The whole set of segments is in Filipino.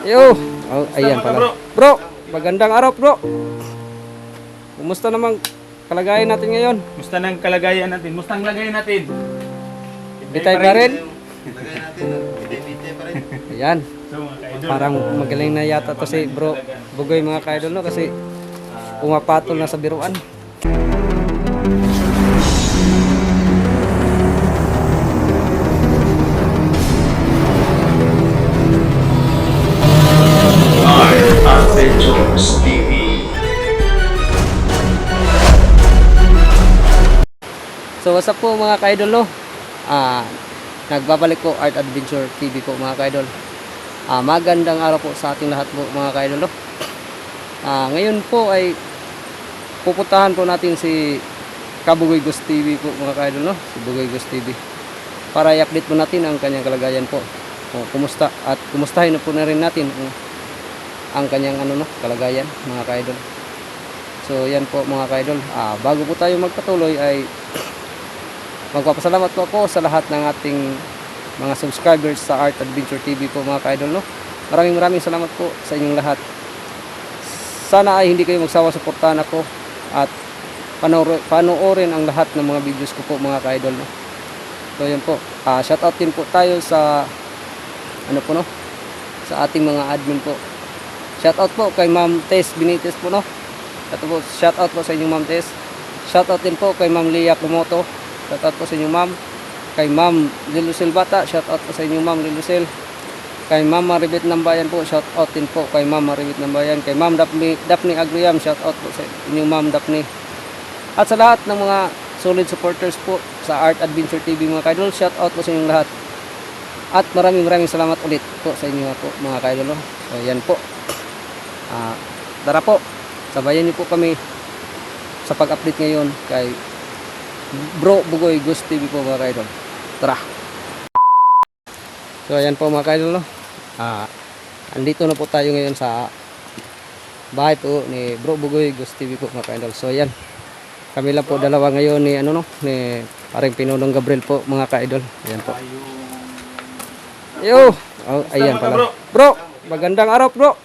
Yo, oh, ayan pala. Bro, magandang araw bro. Kumusta naman kalagayan natin ngayon? Musta ng kalagayan natin? Musta ang lagay natin? Bitay pa rin? Lagay natin, bite pa rin. Ayan, So mga kaidol, parang magaling na yata to si bro Bugoy mga kaidol no kasi pumapatol na sa biruan. Adventures TV. So what's up po mga kaidol no? Nagbabalik po Art Adventure TV po mga kaidol. Magandang araw po sa ating lahat po mga kaidol no? Ngayon po ay pupuntahan po natin si Kabugoy Ghost TV po mga kaidol no? Si Bugoy Ghost TV. Para i-update po natin ang kanyang kalagayan po. Kumusta at kumustahin na po na rin natin ang kanyang kalagayan mga kaidol. So yan po mga kaidol. Bago po tayo magpatuloy ay magpapasalamat po ako sa lahat ng ating mga subscribers sa Art Adventure TV po mga kaidol no. Maraming salamat po sa inyong lahat. Sana ay hindi kayo magsawa suportahan ako at panoorin ang lahat ng mga videos ko po mga kaidol no. So yan po. Shoutout din po tayo sa sa ating mga admin po. Shoutout po kay Ma'am Tess Benitez po no. Shoutout po sa inyong Ma'am Tess. Shoutout din po kay Ma'am Lia Kumoto. Shoutout po sa inyong Ma'am. Kay Ma'am Lilusel Bata, shoutout po sa inyong Ma'am Lilusel. Kay Ma'am Maribit Nambayan po, shoutout din po kay Ma'am Maribit Nambayan. Kay Ma'am Daphne Agriam, shoutout po sa inyong Ma'am Daphne. At sa lahat ng mga solid supporters po sa Art Adventure TV mga kaidol, shoutout po sa inyong lahat. At maraming salamat ulit po sa inyo po mga kaidol. So yan po. Tara po, sabayan niyo po kami sa pag-update ngayon kay Bro Bugoy Ghost TV po mga kaidol. Tara. So ayan po mga kaidol no. Andito na po tayo ngayon sa bahay po ni Bro Bugoy Ghost TV po mga kaidol. So ayan. Kami lang po dalawa ngayon ni ni parang Pinunong Gabriel po mga kaidol. Ayan po. Yo, oh, ayan pala. Bro, magandang araw bro.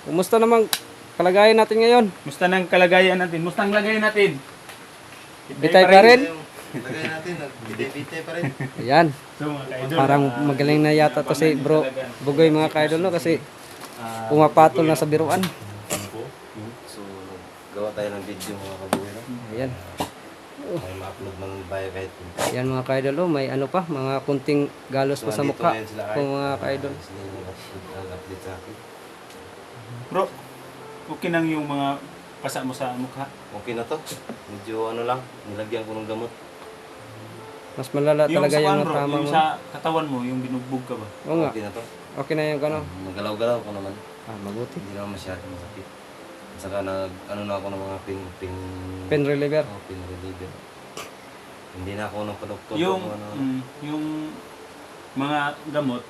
Kumusta naman kalagayan natin ngayon? musta ng kalagayan natin? Musta ang lagay natin? Bitay pa rin? Lagay natin, bite pa rin. Ayan. So mga kaidol, Parang magaling na yata to si bro Bugoy mga kaidol no kasi pumapatol na sa biruan. So, gawa tayo ng video mga kabuhay no? Ayan. May ma-upload ng bayo kahit Ayan mga kaidol oh, may pa, mga kunting galos pa sa mukha po mga kaidol. sila yung update sa akin. bro, okay nang yung mga pasa mo sa mukha. Okay na to. Medyo lang, nilagyan ko ng gamot. Mas malala talaga sa yung bro, tama yung mo. sa katawan mo, yung binugbog ka ba? Oo nga. Okay na to. Okay na yung gano. Magalaw-galaw ko naman. Mabuti. Hindi naman masyadong masakit. Saka na ako ng mga Pain reliever. pain reliever. Hindi na ako ng padoktor. Yung kung ano. yung mga gamot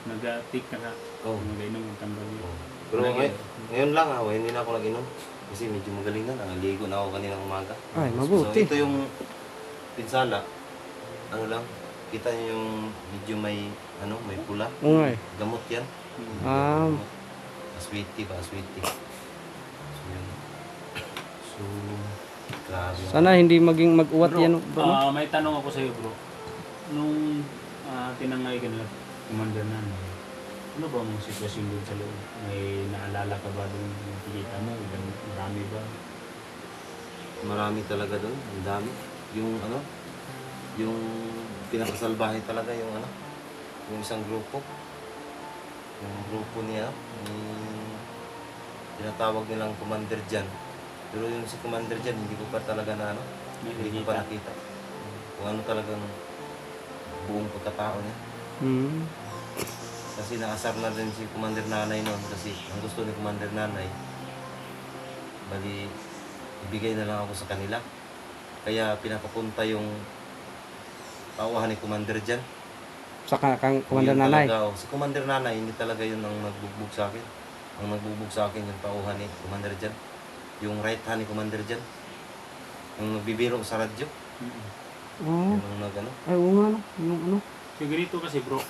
nag-take ka na. Oh. Nag-inom ng tambal yun. Pero ngayon lang hindi na ako nag-inom. Kasi medyo magaling na. Nangaligo na ako kaninang umaga. Ay, So mabuti. ito yung pinsala. Lang. Kita niyo yung medyo may may pula. Oo nga eh. Gamot yan. Ah. Aswiti ba? Aswiti. So yun. So, grabe. Sana hindi maging mag-uwat Bro, yan bro. no? may tanong ako sa iyo, bro. Nung tinangay ka na commander na, ano ba ang sitwasyon doon sa loob? May naalala ka ba doon? Nakikita mo? Marami ba? Marami talaga doon. Ang dami. Yung pinakasalbahe talaga yung yung isang grupo. Yung grupo niya, yung tinatawag nilang commander dyan. Pero yung si commander dyan, hindi ko pa talaga hindi ko pa nakita. Kung ano talagang buong pagkatao niya. Hmm. Kasi nakasar na rin si Commander Nanay noon kasi ang gusto ni Commander Nanay, bali ibigay na lang ako sa kanila. Kaya pinapapunta yung tauhan ni Commander dyan. Sa kang Commander Yun Nanay. talaga, si Commander Nanay, hindi talaga yun ang nagbugbog sa akin. Ang nagbugbog sa akin yung tauhan ni Commander dyan. Yung right hand ni Commander dyan. Yung nagbibiro sa radyo. Oh. Yung Ay, oo nga no. Yung Yung ganito kasi bro,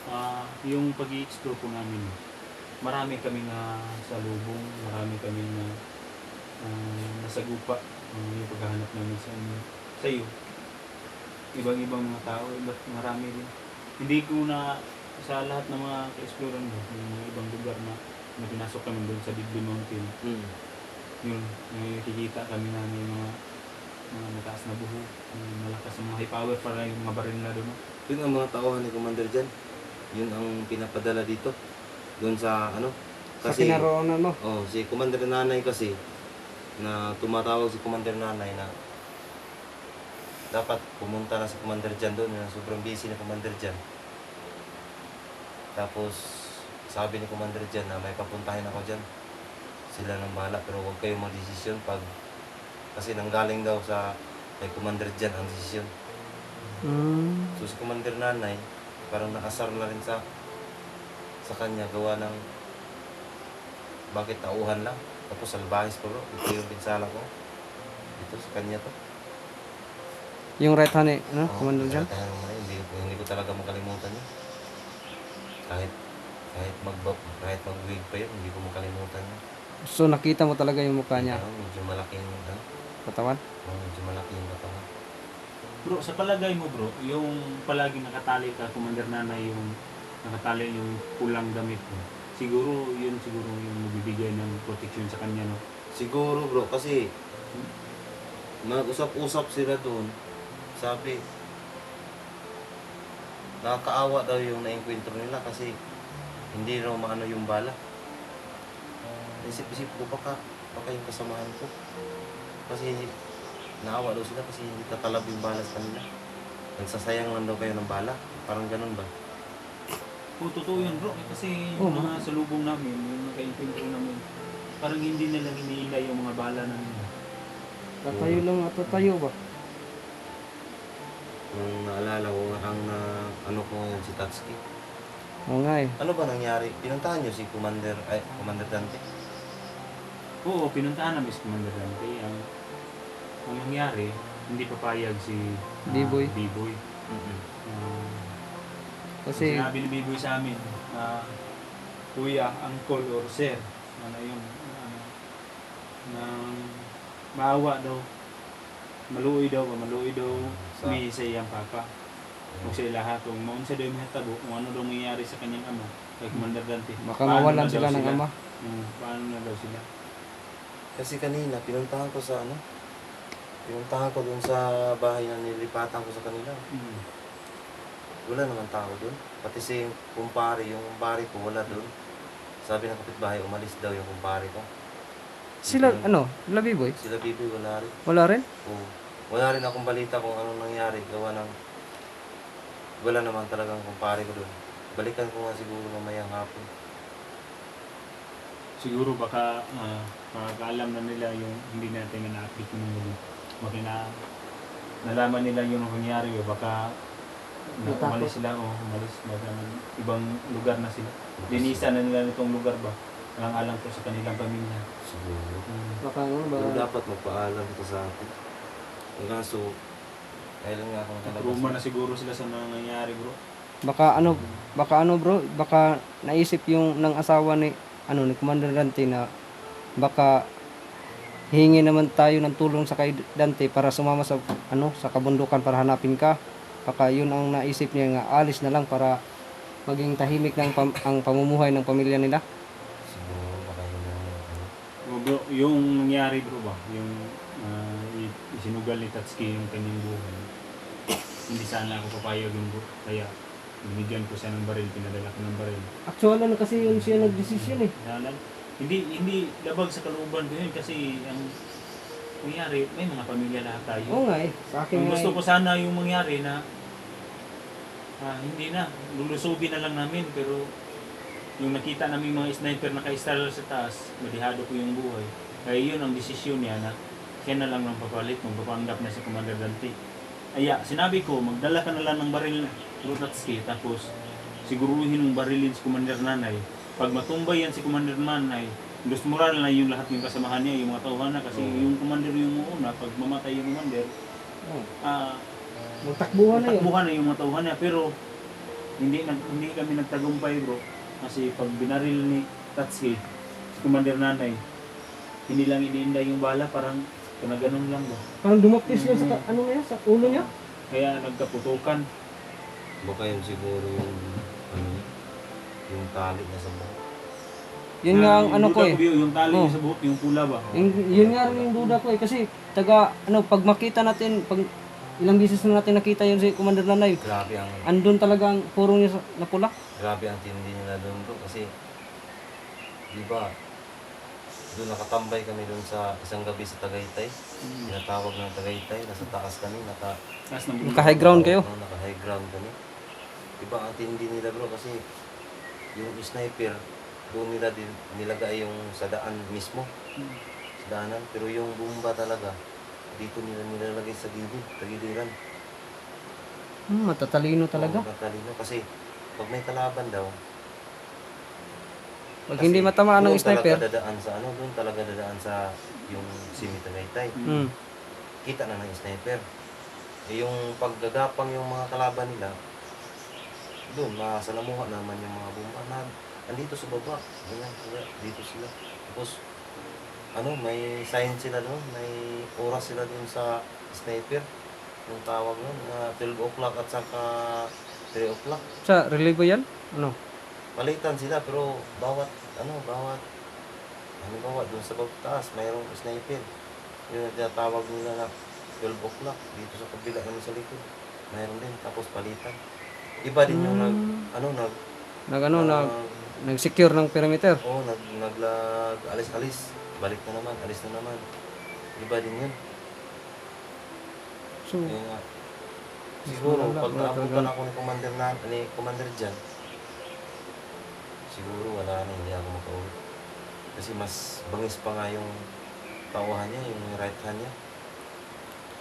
yung pag-i-explore po namin, marami kami na sa lubong, marami kami na nasagupa yung paghahanap namin sa iyo. Ibang-ibang mga tao, marami din. Hindi ko na sa lahat ng mga ka-explore mo, yung mga ibang lugar na pinasok kami doon sa Bigli Mountain. Yun, may nakikita kami na may mga mataas na buho, may malakas na mga high power para yung mga baril na doon. Yun ang mga tauhan ni Commander dyan. Yun ang pinapadala dito. Doon sa ano. Sa kinaroonan mo. Oh, si Commander Nanay kasi na tumatawag si Commander Nanay na dapat pumunta na si Commander dyan doon. Na sobrang busy na Commander dyan. Tapos sabi ni Commander dyan na may papuntahin ako dyan. Sila nang bahala pero huwag kayong mag-desisyon pag kasi nanggaling daw sa kay Commander dyan ang desisyon. So si Commander Nanay parang naasar na rin sa kanya gawa ng bakit tauhan lang tapos salbahis pa bro. Ito yung pinsala ko ito sa kanya to. Yung right hand eh, ano? Oo, Commander dyan? hindi ko talaga makalimutan yun. Kahit mag-wig pa yun, hindi ko makalimutan yun. So nakita mo talaga yung mukha niya. Medyo malaki yung Katawan? medyo malaki yung katawan. Bro, sa palagay mo bro, yung palagi nakatali ka, Commander Nanay, yung nakatali yung pulang damit mo, siguro yung magbibigay ng protection sa kanya, no? Siguro bro, kasi nag-usap-usap sila doon. Sabi, nakakaawa daw yung na-encuentro nila kasi hindi raw maano yung bala. Isip-isip ko baka yung kasamahan ko. Kasi naawa daw sila kasi hindi tatalab yung bala sa kanila. Nagsasayang lang daw kayo ng bala. Parang ganun ba? Oo, totoo yun bro, kasi yung mga salubong namin, yung naka-encounter namin, parang hindi nila hiniila yung mga bala namin. Tatayo lang at tatayo ba? Nung naalala ko, ano ko ngayon si Tatsuki. Oo nga eh. Ano ba nangyari? Pinuntahan niyo si Commander Dante? Oo, pinuntahan namin si Commander Dante. Ang nangyari, hindi papayag si B-Boy. B-Boy. Kasi Sinabi ni B-Boy sa amin, kuya, uncle or sir, maawa daw. Maluoy daw may sa iyang papa. Kung sa lahat, kung maunsa daw yung mahitabo, kung ano daw mangyayari sa kanyang ama, kay Commander Dante. baka mawalan sila ng ama. Paano na daw sila? Kasi kanina, pinuntahan ko doon sa bahay na nilipatan ko sa kanila. Wala naman tao doon. Pati si kumpare, yung kumpare ko wala doon. Sabi ng kapitbahay, umalis daw yung kumpare ko. Sila, ano? Labi boy? Sila Bibi, wala rin. Wala rin? Oo. Wala rin akong balita kung anong nangyari. Gawa ng wala naman talagang kumpare ko doon. Balikan ko nga siguro mamayang hapon. Siguro baka alam na nila yung hindi natin na-update mo muli. Baka nalaman nila yung nangyari, baka umalis sila o umalis. Baka ibang lugar na sila. Dinisa na nila itong lugar ba? Alang-alang po sa kanilang pamilya. Siguro. Baka ano ba? Pero dapat magpaalam ito sa akin. Ang kaso, kailan nga akong Truma na siguro sila sa nangyayari bro. Baka ano bro? Baka naisip yung ng asawa ni Commander Dante na baka hingi naman tayo ng tulong sa kay Dante para sumama sa sa kabundukan para hanapin ka. Baka yun ang naisip niya nga alis na lang para maging tahimik ng ang pamumuhay ng pamilya nila. Siguro, baka yun ang O bro, yung nangyari bro ba? Yung isinugal ni Tatsuki yung kanyang buhay. Hindi sana ako papayag yung bro. Kaya binigyan ko siya ng baril, pinadala ko ng baril. Actually kasi yun siya nagdesisyon eh. Hindi labag sa kalooban ko yun kasi ang nangyari, may mga pamilya lahat tayo. Oo nga eh. Sa akin Ang nga gusto eh. ko sana yung mangyari na hindi na, lulusubin na lang namin pero yung nakita namin mga sniper na ka-install sa taas, madihado ko yung buhay. Kaya yun ang desisyon niya na siya na lang ng papalit, magpapanggap na si Commander Dante. Sinabi ko, magdala ka na lang ng baril Tatsuki, tapos siguruhin mong barilin si Commander Nanay. Pag matumbay yan si Commander Nanay, gusto moral na yung lahat ng kasamahan niya, yung mga tauhan na, kasi yung commander yung una, pag mamatay yung commander, Magtakbuhan na yun. takbuhan na yung mga tauhan niya, pero hindi kami nagtagumpay bro. Kasi pag binaril ni Tatsuki, si Commander Nanay, hindi lang iniinday yung bala, parang ganun lang ba. Parang dumapis lang sa ano niya, sa ulo niya. Kaya nagkaputukan. Baka yun siguro yung, ano, yung tali na sa buhok. Yun nga ang ano ko eh. Yung tali Oh. sa buhok, yung pula ba? Yun nga rin yung duda ko eh. Kasi pag makita natin, pag ilang beses na natin nakita yun si Commander Nanay, Grabe ang, andun talaga ang puro niya na pula. grabe ang tindi nila doon bro. Kasi, di ba, doon nakatambay kami doon sa isang gabi sa Tagaytay. Tinatawag ng Tagaytay, nasa taas kami, Taas ng Naka-high ground kayo. naka-high ground kami. Diba ang tindi nila bro kasi yung sniper doon nila din nilagay yung sa daan mismo, sa daanan, pero yung bomba talaga dito nila nilalagay sa gilid, tagiliran. Matatalino talaga. Oo, matalino kasi pag may kalaban daw, Pag kasi hindi matamaan ng doon sniper, talaga dadaan sa ano, doon talaga dadaan sa yung Tagaytay. mm, Kita na ng sniper. Eh, yung paggagapang yung mga kalaban nila, doon, masalamuha naman yung mga bomba na andito sa baba. Ganyan, dito sila. Tapos, ano, may sign sila doon, may oras sila doon sa sniper. Yung tawag nun, 12 o'clock at saka 3 o'clock. sa relevo yan? Ano? Palitan sila, pero halimbawa doon sa taas, mayroong sniper. Yung tinatawag nila na 12 o'clock, dito sa kabila namin sa likod. Mayroon din, tapos palitan. Iba din yung Nag-secure ng perimeter. alis-alis. Balik na naman, alis na naman. Iba din yun. So, Kaya nga, siguro, wala pag naabutan talaga. ako ni Commander dyan, siguro wala na, hindi ako makauwi. Kasi mas bangis pa nga yung tauhan niya, yung right hand niya.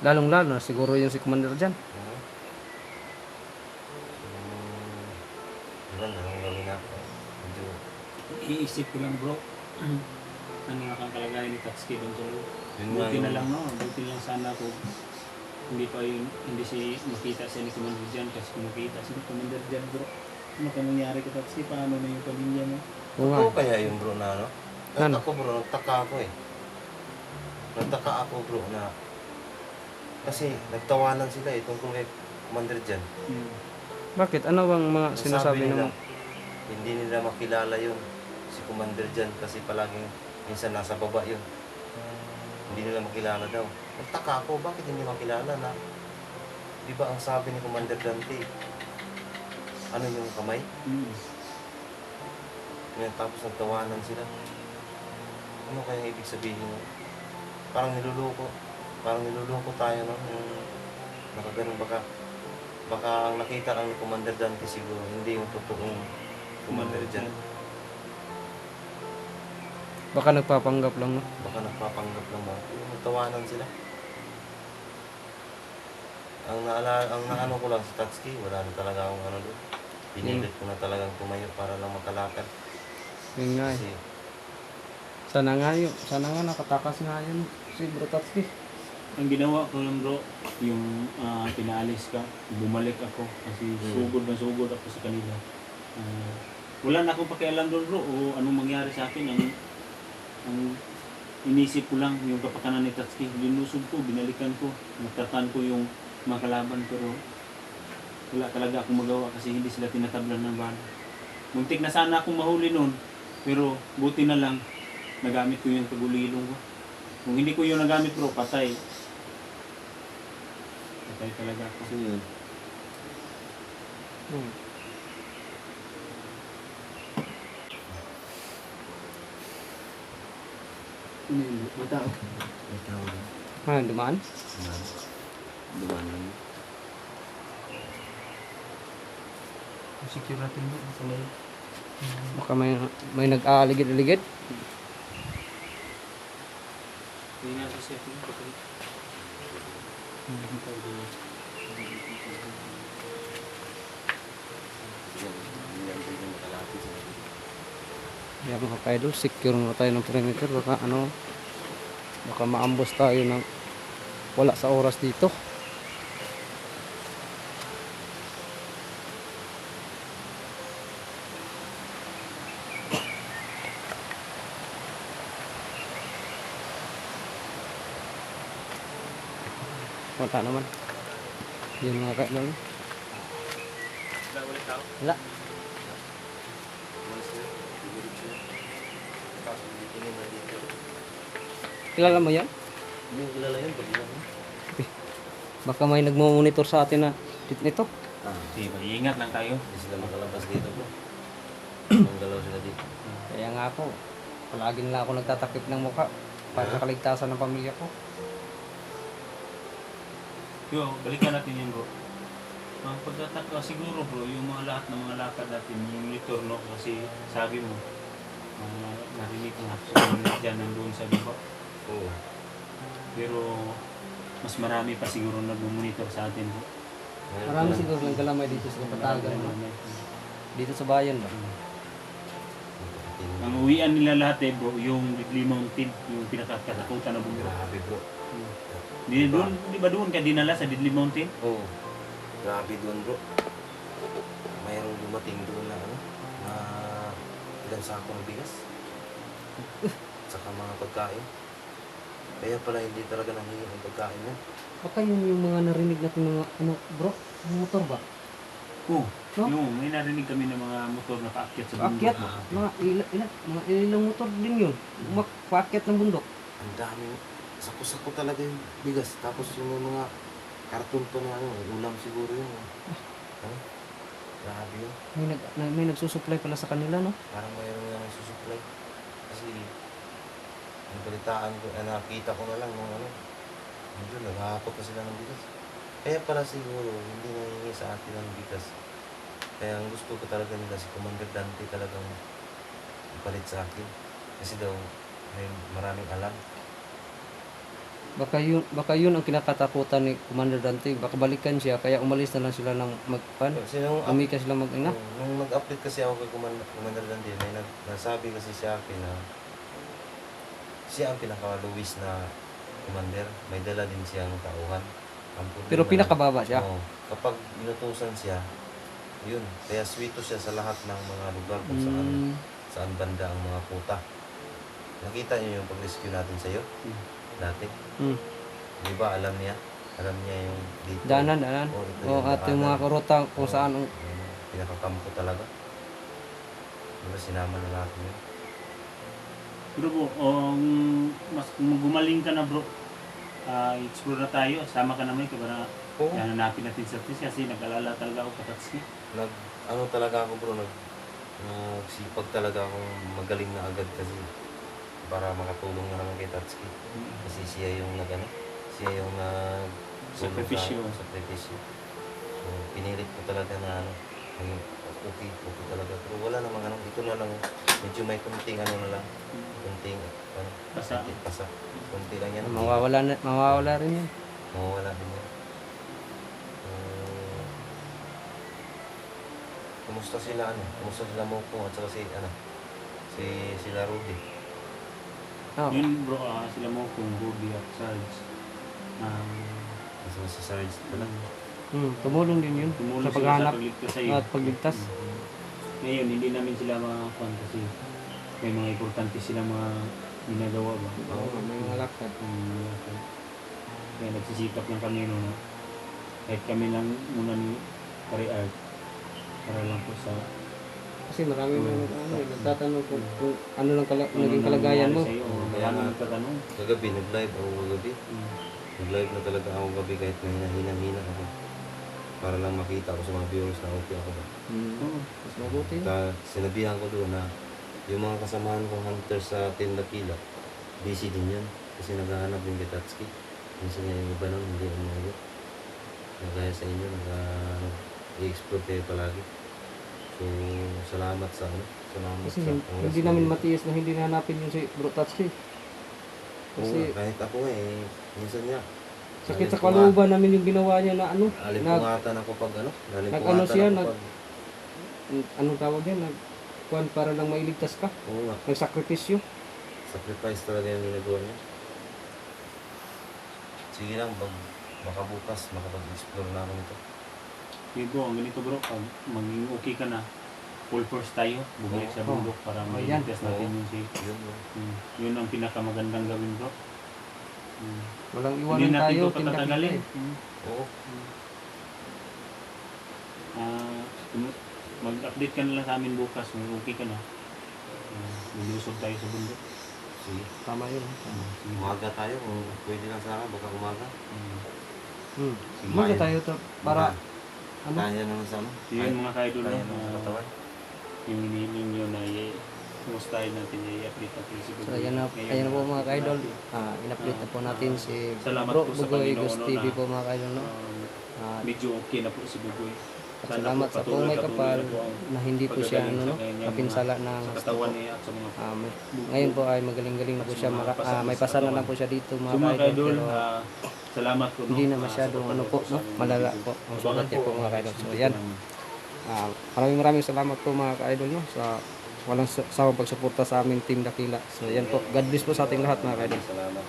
lalong-lalo na siguro yung si Commander dyan. Ano? Diba, anong gawin ako? Medyo, Iisip ko lang bro, ano nga kang kalagayan ni Tatsuki doon sa loob. yun nga Buti yung, na lang no, buti lang sana ko hindi si makita siya ni Commander dyan kasi kung makita si Commander dyan bro, ano ka nangyari kay Tatsuki, paano na yung pamilya mo? Oo nga. Totoo kaya yung bro na ano? Ano? Ako bro, nagtaka ako eh. Nagtaka ako bro na kasi nagtawanan sila eh tungkol kay Commander dyan. Bakit? Ano bang mga Sabi sinasabi nila, ng... hindi nila makilala yun si Commander dyan kasi palaging minsan nasa baba yun. Hindi nila makilala daw. Nagtaka ako, bakit hindi makilala na di ba ang sabi ni Commander Dante, ano yung kamay? Ngayon, tapos nagtawanan sila. Ano kaya ibig sabihin? Parang niluloko tayo no? Yung nakaganon baka ang nakita lang ni Commander Dante siguro, hindi yung totoong Commander dyan. Baka nagpapanggap lang, no? Baka nagpapanggap lang mo. Magtawanan sila. Ang naano ko lang si Tatsuki, wala na talaga akong ano doon. Pinilit ko na talagang tumayo para lang makalakad. Yun nga eh. Kasi Sana nga nakatakas nga yun si Bro Tatsuki. Ang ginawa ko lang bro, yung pinaalis ka, bumalik ako kasi sugod ako sa kanila. Wala na akong pakialam doon bro o anong mangyari sa akin. Ang inisip ko lang yung kapakanan ni Tatsuki. Linusog ko, binalikan ko, natatan ko yung mga kalaban pero wala talaga akong magawa kasi hindi sila tinatablan ng bala. Muntik na sana akong mahuli noon pero buti na lang nagamit ko yung tagulilong ko. Kung hindi ko yung nagamit bro, patay. Patay talaga ako. so yun. Matao. Ikaw lang. Dumaan? Duman lang. Secure natin bro. Baka may nag-aaligid-aligid. Hindi nga kasi ito yung patay. Kaya mga ka-idol, secure na tayo ng perimeter. Baka maambos tayo ng wala sa oras dito. Wala naman. Yun mga kailan. Wala. Kilala mo yan? Hindi ko kilala yun, pag ilan. Baka may nagmo-monitor sa atin na nito. Diba, ingat lang tayo. Hindi sila makalabas dito bro. Ang galaw sila dito. Kaya nga ako, palagi nila ako nagtatakip ng mukha para sa kaligtasan ng pamilya ko. Yo, balikan natin yun bro. Ang pagtataka siguro bro, yung mga lahat ng mga lakad natin, yung monitor no, kasi sabi mo, narinig ko nga, sumunod dyan nandun sa baba. Oo. Pero mas marami pa siguro nag-monitor sa atin bro. Marami siguro ng galamay dito sa Kapatagan. No? Dito sa bayan ba? Ang uwian nila lahat eh bro, yung Ridley Mountain, yung pinakakatakutan na bundok. Grabe bro. Di ba doon ka dinala sa Ridley Mountain? Oo. Grabe doon bro. Mayroong dumating doon na ano, na ilang sako ng bigas. Saka mga pagkain. Kaya pala hindi talaga nanghingi ng pagkain yan. Baka yun yung mga narinig natin mga ano bro, yung motor ba? Oo. No? Yung may narinig kami ng mga motor na paakyat sa bundok. Paakyat, mga ilang motor din yun. Paakyat ng bundok. Ang dami. Sako-sako talaga yung bigas. Tapos yung mga karton pa na ano, ulam siguro yun. Ano? Grabe yun. May nagsusupply pala sa kanila, no? Parang mayroon nga ng susupply. Kasi ang balitaan ko, nakita ko na lang nung ano, medyo naghahakot na sila ng bigas. Kaya pala siguro, hindi nangingi sa atin ng bigas. Kaya ang gusto ko talaga nila, si Commander Dante talagang ipalit sa akin. Kasi daw, may maraming alam. Baka yun ang kinakatakutan ni Commander Dante. Baka balikan siya, kaya umalis na lang sila ng magpan. Kasi nung, Umika sila mag-ina. nung nag-update kasi ako kay Commander Dante, may nasabi kasi siya akin na siya ang pinaka-Luis na commander. May dala din siyang tauhan. Ang Pero problema- pinakababa siya. Oo. Kapag inutusan siya, yun. Kaya swito siya sa lahat ng mga lugar kung saan banda ang mga puta. Nakita niyo yung pag-rescue natin sa'yo? Dati. Mm. Di ba alam niya? Alam niya yung dito. Danan. Oo, ito O at yung mga daanan. kuruta kung Oo, saan ang... yung pinakakampo talaga. Diba sinama na natin yun? Pero bro, kung gumaling ka na bro, explore na tayo, sama ka naman para Oo. hanapin natin sa Tatsi kasi nag-alala talaga ako sa Tatsi. Ano talaga ako bro, nagsipag talaga akong magaling na agad kasi para makatulong na naman kay Tatsuki. Kasi siya yung siya yung Sakripisyo. sakripisyo. So, pinilit ko talaga na maging okay talaga. Pero wala namang ito na lang, medyo may kunting na lang, kunting, Pasa. kunting pasa. Kunti lang yan. Mawawala rin yan. Mawawala din yan. Kumusta sila Kumusta sila Moko at saka sila Rudy? Oh. Yun bro, sila mo kung Ruby at Sarge. Kasi si Sarge pala. Tumulong din yun Tumulong sa sila paghahanap sa pagligtas sa'yo. at pagligtas. Ngayon, hindi namin sila makakuan kasi may mga importante sila mga ginagawa ba? Oo, may mga lakad. Kaya nagsisikap lang kami no, kahit kami lang muna ni Pare Art para lang po sa Kasi marami nagtatanong kung ano lang naging kalagayan mo. Kaya nga nagtatanong. Kagabi, nag-live ako kagabi. Nag-live na talaga ako kagabi kahit may hina ako. Para lang makita ko sa mga viewers na okay ako ba. Mas mabuti. Sinabihan ko doon na yung mga kasamahan kong hunter sa Tindakila, busy din yan. Kasi naghahanap din kay Tatsuki. Minsan nga yung iba nun, hindi ang mga nagaya sa inyo, i-explore kayo palagi. So, salamat sa Kasi sa hindi namin matiis na hindi nahanapin yung si Bro Tatsuki. Kasi kahit ako minsan nga, sakit sa kalooban namin yung ginawa niya na nalimpungatan ako pag nag-ano siya, ako pag, anong tawag yan, kuan para lang mailigtas ka, oo nga, nagsakripisyo. sacrifice talaga yung ginagawa niya. Sige lang, baka bukas makapag-explore na ako nito. Okay bro, ang ganito bro, pag maging okay ka na, full force tayo, bumalik sa bundok para Ayan. mailigtas natin Oo. yung si Yun, yun ang pinakamagandang gawin bro. Walang Hindi iwanan natin tayo, ito patatagalin. Oo. Mag-update ka na lang sa amin bukas kung okay ka na. Lulusog tayo sa bundok. Sige. Tama yun. Umaga tayo, kung pwede lang sana, baka umaga. Umaga tayo to para ano? Kaya naman sa ano? Yun mga kaidol, Kaya naman sa katawan. yung hinihiling nyo na kumustahin natin, i-update natin si Bugoy. So ayan na po mga ka-idol. In-update na po natin si Salamat Bro po sa Bugoy Panginoon, Ghost no, TV na, po mga ka-idol. No? Medyo okay na po si Bugoy. At salamat sa po may kapal na hindi po siya kapinsala ng sa katawan niya at sa mga ngayon po ay magaling-galing na po siya. May pasana lang po siya dito so, mga mga ka-idol. kaidol, Pero salamat po. hindi na masyadong ano po, no? Malala po ang sugat niya po mga ka-idol. So ayan. Maraming salamat po mga ka-idol, no? Sa walang sawang pagsuporta sa aming Team Dakila. So ayan po. God bless po sa ating lahat mga ka-idol. Salamat.